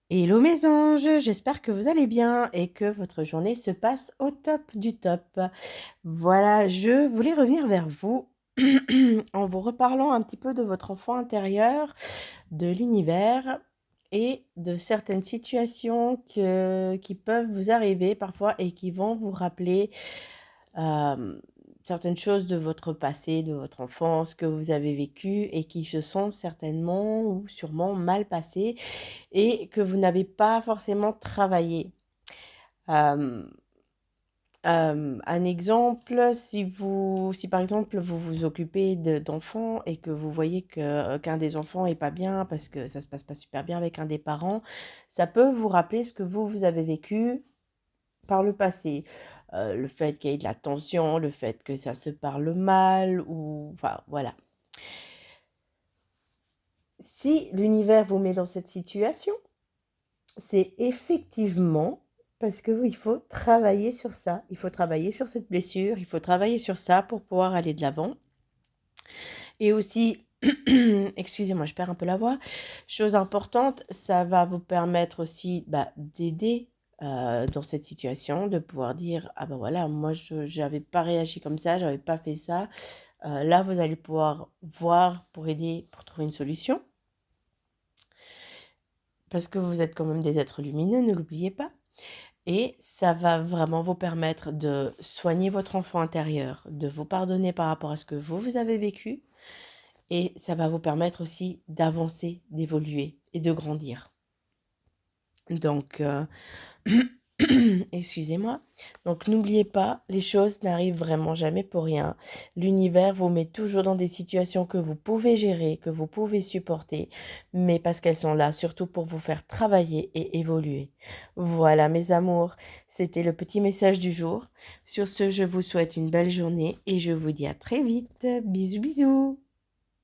Hello mes anges, j'espère que vous allez bien et que votre journée se passe au top du top. Voilà, je voulais revenir vers vous en vous reparlant un petit peu de votre enfant intérieur, de l'univers et de certaines situations qui peuvent vous arriver parfois et qui vont vous rappeler Hem, certaines choses de votre passé, de votre enfance que vous avez vécues et qui se sont certainement ou sûrement mal passées et que vous n'avez pas forcément travaillé. Hem, un exemple, si par exemple vous vous occupez d'enfants et que vous voyez qu'un des enfants est pas bien parce que ça se passe pas super bien avec un des parents, ça peut vous rappeler ce que vous avez vécu par le passé, le fait qu'il y ait de la tension, le fait que ça se parle mal ou enfin voilà. Si l'univers vous met dans cette situation, c'est effectivement parce que il faut travailler sur ça. Il faut travailler sur cette blessure, il faut travailler sur ça pour pouvoir aller de l'avant et aussi excusez-moi, je perds un peu la voix. Chose importante, ça va vous permettre aussi, d'aider, dans cette situation, de pouvoir dire: «Ah bah, voilà, moi je j'avais pas réagi comme ça, j'avais pas fait ça». Là, vous allez pouvoir voir pour aider, pour trouver une solution, parce que vous êtes quand même des êtres lumineux, ne l'oubliez pas et ça va vraiment vous permettre de soigner votre enfant intérieur, de vous pardonner par rapport à ce que vous avez vécu et ça va vous permettre aussi d'avancer, d'évoluer et de grandir. Donc excusez-moi. Donc n'oubliez pas, les choses n'arrivent vraiment jamais pour rien. L'univers vous met toujours dans des situations que vous pouvez gérer, que vous pouvez supporter, mais parce qu'elles sont là surtout pour vous faire travailler et évoluer. Voilà mes amours, c'était le petit message du jour. Sur ce, je vous souhaite une belle journée et je vous dis à très vite. Bisous bisous.